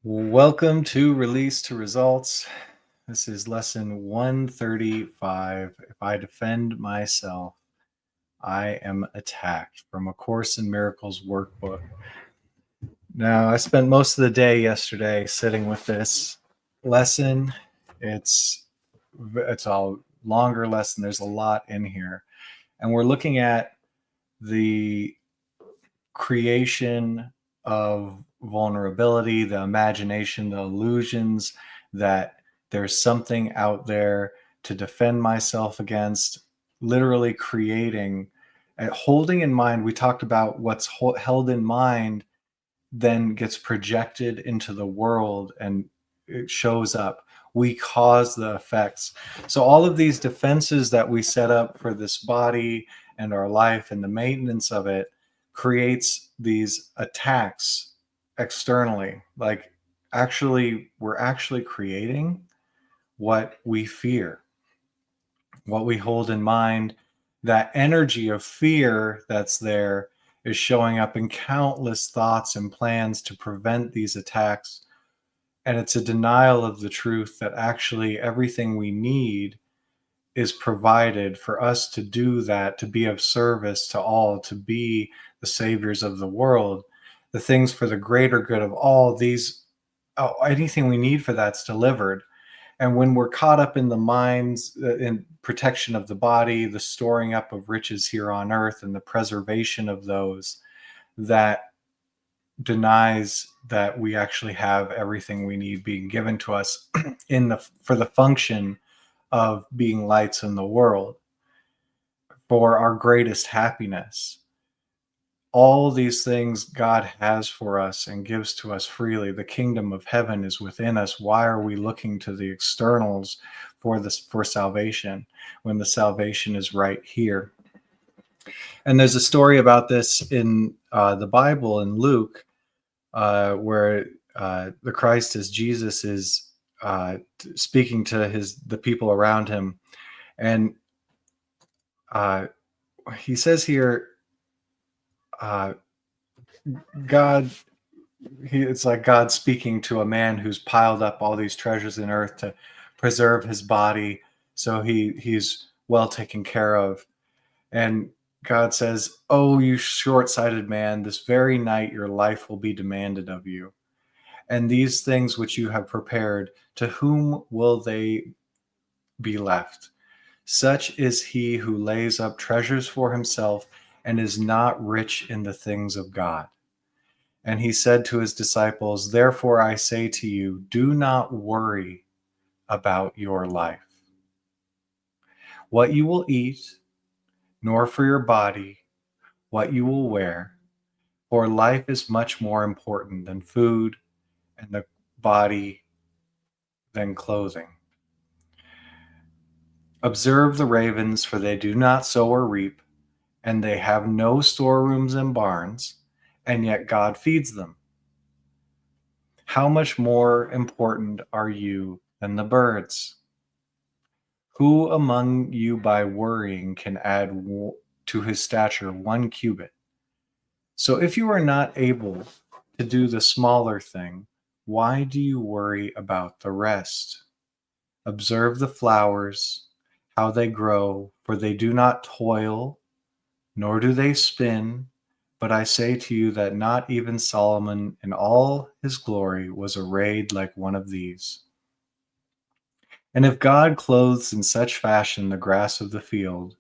Welcome to Release to Results. This is lesson 135. If I defend myself, I am attacked, from A Course in Miracles workbook. Now, I spent most of the day yesterday sitting with this lesson. It's a longer lesson. There's a lot in here. And we're looking at the creation of vulnerability, the imagination, the illusions that there's something out there to defend myself against, literally creating and holding in mind. We talked about what's held in mind then gets projected into the world and it shows up. We cause the effects. So all of these defenses that we set up for this body and our life and the maintenance of it creates these attacks externally. Like we're actually creating what we fear, what we hold in mind. That energy of fear that's there is showing up in countless thoughts and plans to prevent these attacks. And it's a denial of the truth that actually everything we need is provided for us to do that, to be of service to all, to be the saviors of the world, the things for the greater good of all. Anything we need for that's delivered. And when we're caught up in the minds, in protection of the body, the storing up of riches here on earth, and the preservation of those, that denies that we actually have everything we need being given to us for the function of being lights in the world, for our greatest happiness. All these things God has for us and gives to us freely. The kingdom of heaven is within us. Why are we looking to the externals for salvation when the salvation is right here? And there's a story about this in the Bible in Luke, where the Christ as Jesus is speaking to the people around him, and he says here, God, it's like God speaking to a man who's piled up all these treasures in earth to preserve his body, so he's well taken care of. And God says, "Oh, you short-sighted man, this very night your life will be demanded of you. And these things which you have prepared, to whom will they be left? Such is he who lays up treasures for himself and is not rich in the things of God." And he said to his disciples, "Therefore I say to you, do not worry about your life, what you will eat, nor for your body, what you will wear. For life is much more important than food, and the body than clothing. Observe the ravens, for they do not sow or reap, and they have no storerooms and barns, and yet God feeds them. How much more important are you than the birds? Who among you by worrying can add to his stature 1 cubit? So if you are not able to do the smaller thing, why do you worry about the rest? Observe the flowers, how they grow, for they do not toil, nor do they spin. But I say to you that not even Solomon in all his glory was arrayed like one of these. And if God clothes in such fashion the grass of the field,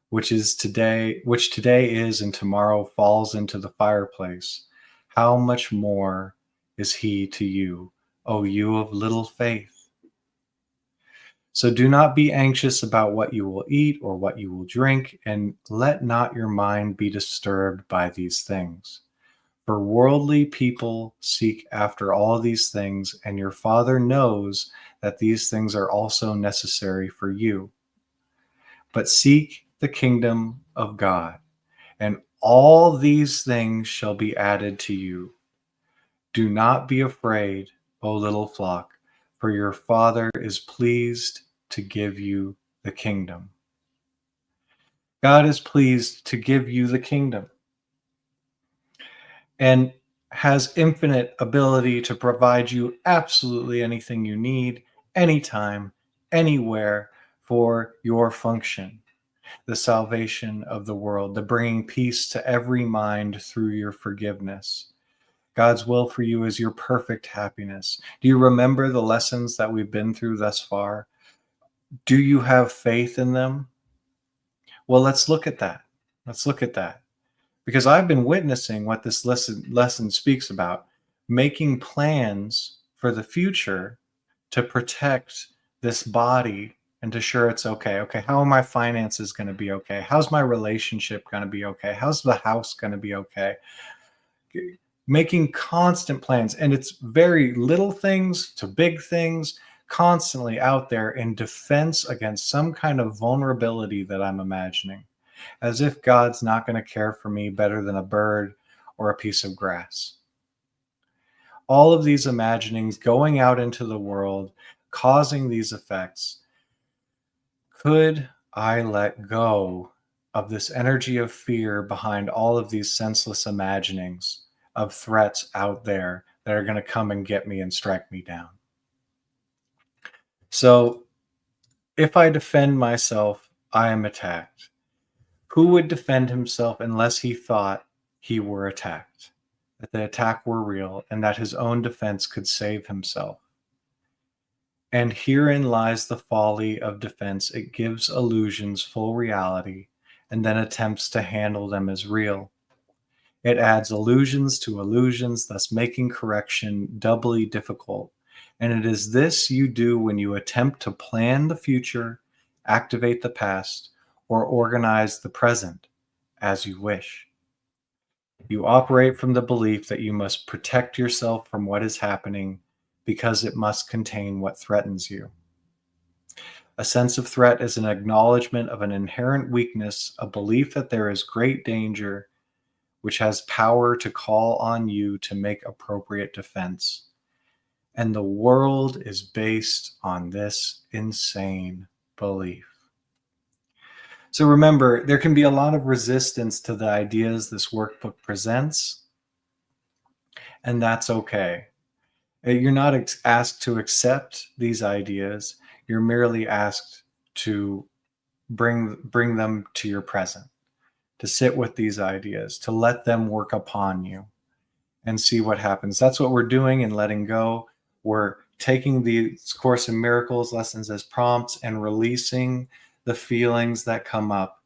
which today is and tomorrow falls into the fireplace, how much more is he to you, O you of little faith? So do not be anxious about what you will eat or what you will drink, and let not your mind be disturbed by these things. For worldly people seek after all these things, and your Father knows that these things are also necessary for you. But seek the kingdom of God, and all these things shall be added to you. Do not be afraid, O little flock, for your Father is pleased to give you the kingdom. God is pleased to give you the kingdom. And has infinite ability to provide you absolutely anything you need, anytime, anywhere for your function. The salvation of the world, the bringing peace to every mind through your forgiveness. God's will for you is your perfect happiness. Do you remember the lessons that we've been through thus far? Do you have faith in them? Well, let's look at that. Let's look at that. Because I've been witnessing what this lesson speaks about, making plans for the future to protect this body and to sure it's okay. Okay, how are my finances going to be okay? How's my relationship going to be okay? How's the house going to be okay? Making constant plans, and it's very little things to big things, constantly out there in defense against some kind of vulnerability that I'm imagining, as if God's not going to care for me better than a bird or a piece of grass. All of these imaginings going out into the world, causing these effects. Could I let go of this energy of fear behind all of these senseless imaginings of threats out there that are going to come and get me and strike me down? So if I defend myself, I am attacked. Who would defend himself unless he thought he were attacked, that the attack were real, and that his own defense could save himself? And herein lies the folly of defense. It gives illusions full reality and then attempts to handle them as real. It adds illusions to illusions, thus making correction doubly difficult. And it is this you do when you attempt to plan the future, activate the past, or organize the present as you wish. You operate from the belief that you must protect yourself from what is happening because it must contain what threatens you. A sense of threat is an acknowledgement of an inherent weakness, a belief that there is great danger, which has power to call on you to make appropriate defense. And the world is based on this insane belief. So remember, there can be a lot of resistance to the ideas this workbook presents, and that's okay. You're not asked to accept these ideas. You're merely asked to bring them to your present, to sit with these ideas, to let them work upon you and see what happens. That's what we're doing in letting go. We're taking these Course in Miracles lessons as prompts and releasing the feelings that come up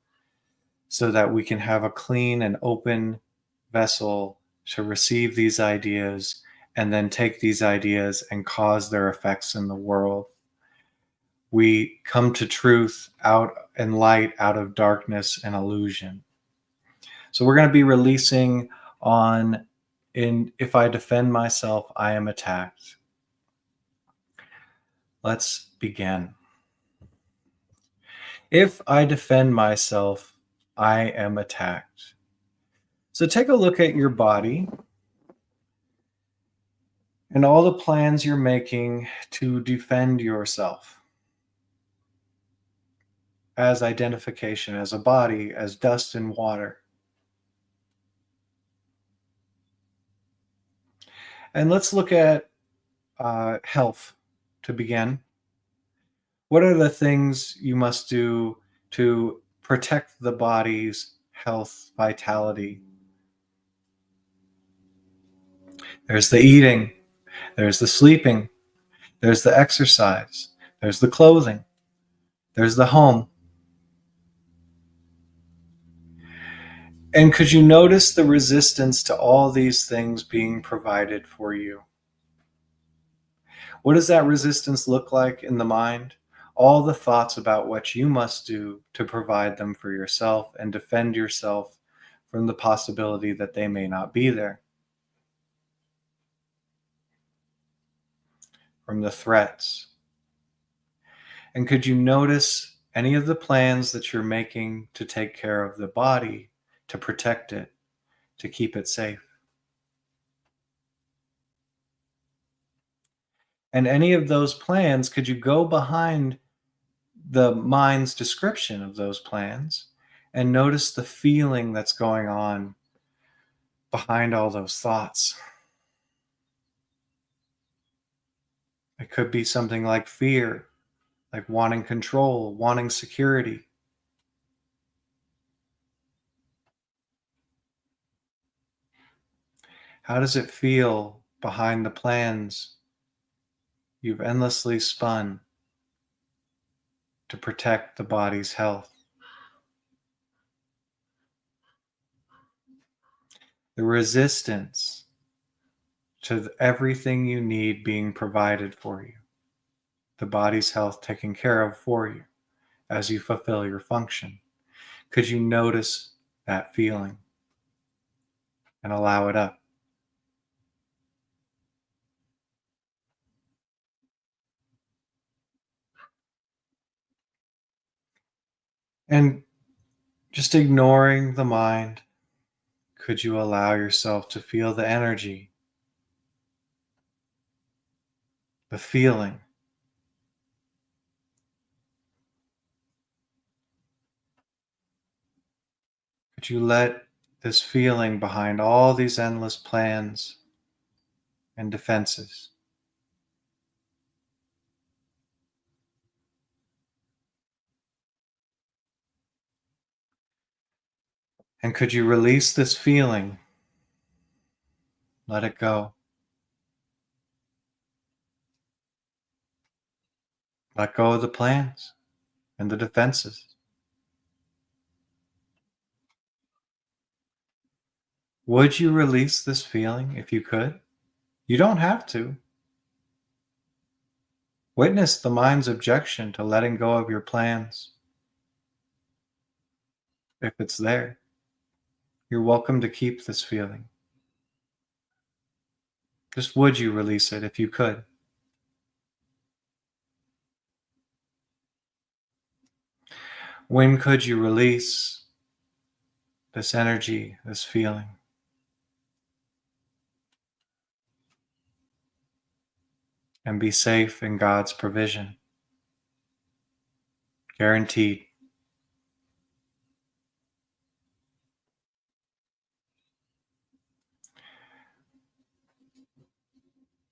so that we can have a clean and open vessel to receive these ideas and then take these ideas and cause their effects in the world. We come to truth out and light out of darkness and illusion. So we're going to be releasing on if I defend myself, I am attacked. Let's begin. If I defend myself, I am attacked. So take a look at your body and all the plans you're making to defend yourself as identification, as a body, as dust and water. And let's look at health to begin. What are the things you must do to protect the body's health, vitality? There's the eating, there's the sleeping, there's the exercise, there's the clothing, there's the home. And could you notice the resistance to all these things being provided for you? What does that resistance look like in the mind? All the thoughts about what you must do to provide them for yourself and defend yourself from the possibility that they may not be there. From the threats. And could you notice any of the plans that you're making to take care of the body, to protect it, to keep it safe? And any of those plans, could you go behind the mind's description of those plans and notice the feeling that's going on behind all those thoughts? It could be something like fear, like wanting control, wanting security. How does it feel behind the plans you've endlessly spun to protect the body's health? The resistance to everything you need being provided for you, the body's health taken care of for you as you fulfill your function. Could you notice that feeling and allow it up? And just ignoring the mind, could you allow yourself to feel the energy, the feeling? Could you let this feeling behind all these endless plans and defenses? And could you release this feeling? Let it go. Let go of the plans and the defenses. Would you release this feeling if you could? You don't have to. Witness the mind's objection to letting go of your plans if it's there. You're welcome to keep this feeling. Just would you release it if you could? When could you release this energy, this feeling, and be safe in God's provision? Guaranteed.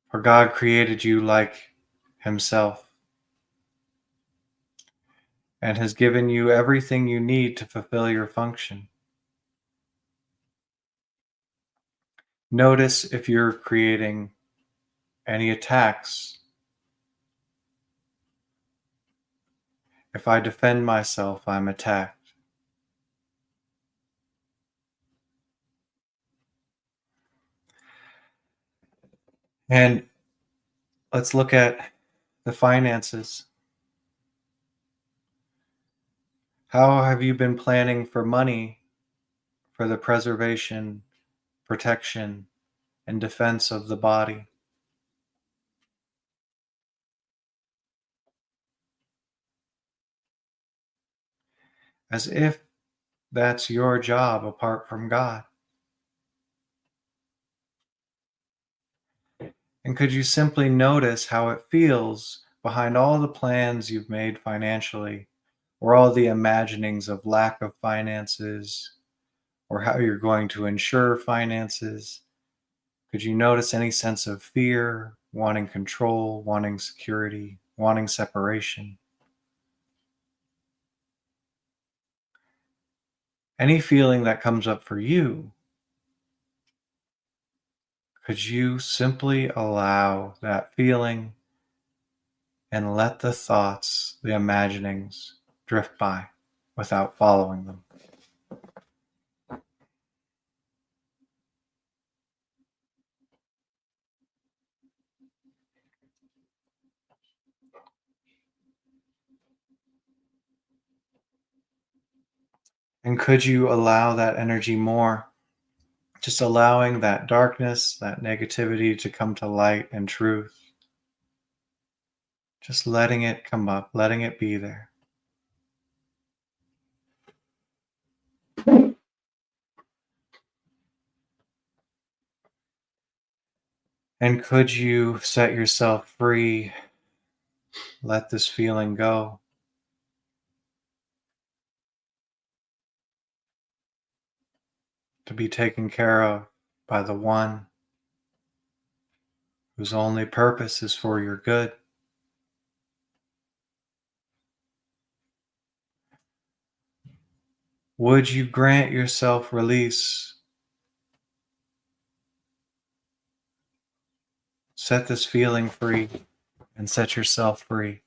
For God created you like Himself and has given you everything you need to fulfill your function. Notice if you're creating any attacks. If I defend myself, I'm attacked. And let's look at the finances. How have you been planning for money for the preservation, protection, and defense of the body? As if that's your job apart from God. And could you simply notice how it feels behind all the plans you've made financially, or all the imaginings of lack of finances, or how you're going to ensure finances? Could you notice any sense of fear, wanting control, wanting security, wanting separation? Any feeling that comes up for you, could you simply allow that feeling and let the thoughts, the imaginings drift by without following them? And could you allow that energy more? Just allowing that darkness, that negativity to come to light and truth. Just letting it come up, letting it be there. And could you set yourself free? Let this feeling go. To be taken care of by the one whose only purpose is for your good. Would you grant yourself release? Set this feeling free and set yourself free.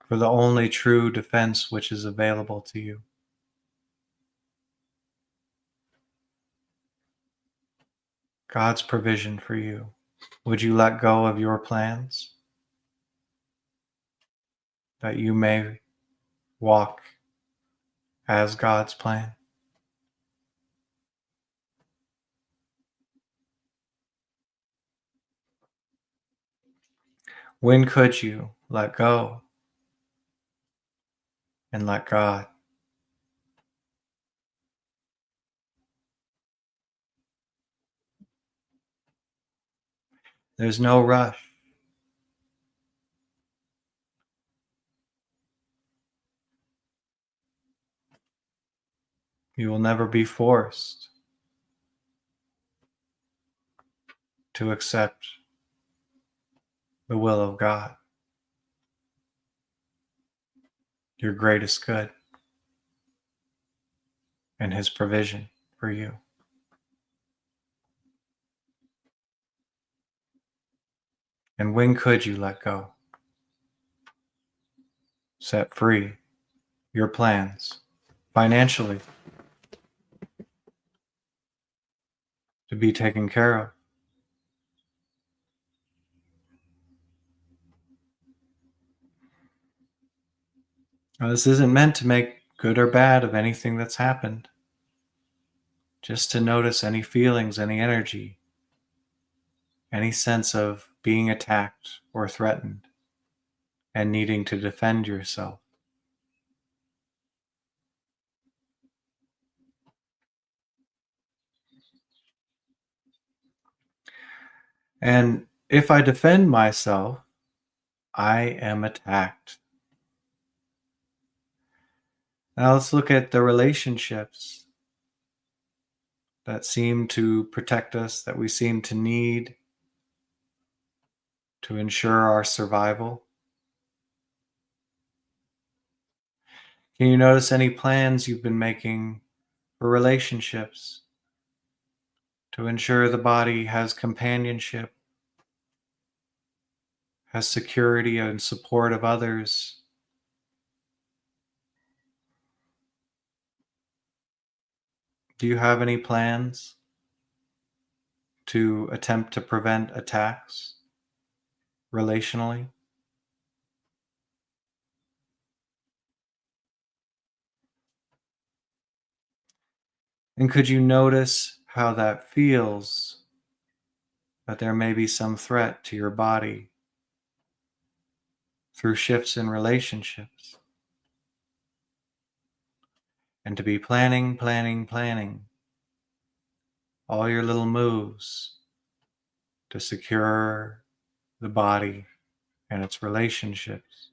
For the only true defense which is available to you. God's provision for you. Would you let go of your plans that you may walk as God's plan? When could you let go and let God? There's no rush. You will never be forced to accept the will of God, your greatest good, and His provision for you. And when could you let go? Set free your plans financially to be taken care of. Now, this isn't meant to make good or bad of anything that's happened, just to notice any feelings, any energy, any sense of being attacked or threatened and needing to defend yourself. And if I defend myself, I am attacked. Now let's look at the relationships that seem to protect us, that we seem to need to ensure our survival. Can you notice any plans you've been making for relationships to ensure the body has companionship, has security and support of others? Do you have any plans to attempt to prevent attacks relationally? And could you notice how that feels, that there may be some threat to your body through shifts in relationships? And to be planning all your little moves to secure the body and its relationships.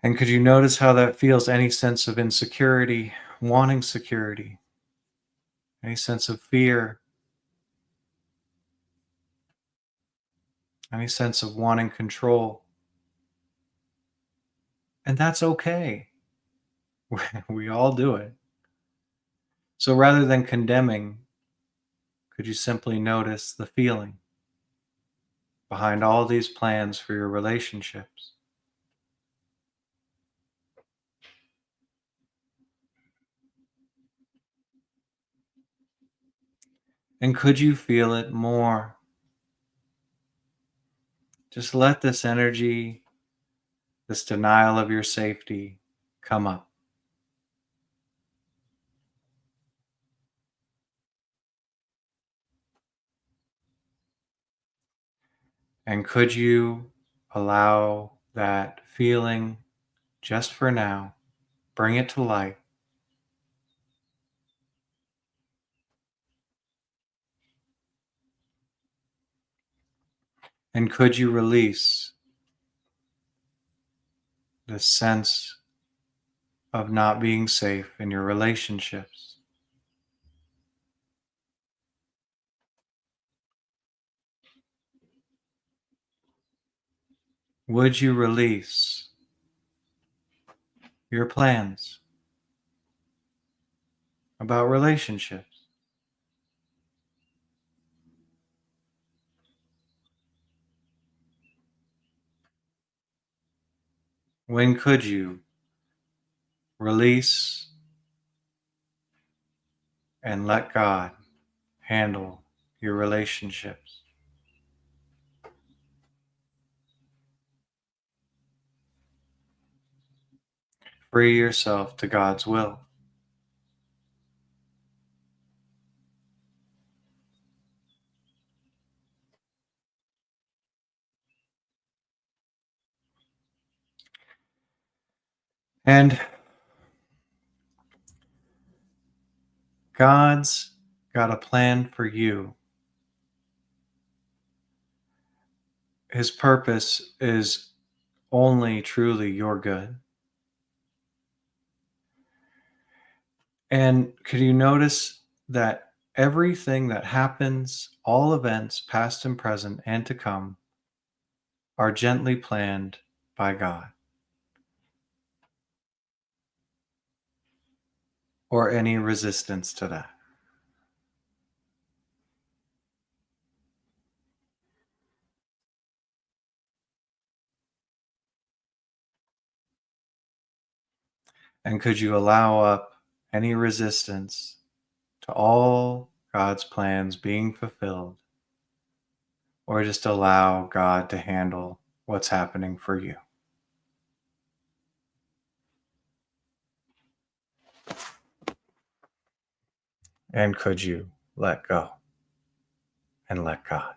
And could you notice how that feels? Any sense of insecurity, wanting security, any sense of fear, any sense of wanting control? And that's okay. We all do it. So rather than condemning, could you simply notice the feeling behind all these plans for your relationships? And could you feel it more? Just let this energy, this denial of your safety, come up. And could you allow that feeling just for now, bring it to light? And could you release this sense of not being safe in your relationships? Would you release your plans about relationships? When could you release and let God handle your relationships? Free yourself to God's will. And God's got a plan for you. His purpose is only truly your good. And could you notice that everything that happens, all events, past and present and to come, are gently planned by God, or any resistance to that? And could you allow up any resistance to all God's plans being fulfilled, or just allow God to handle what's happening for you? And could you let go and let God?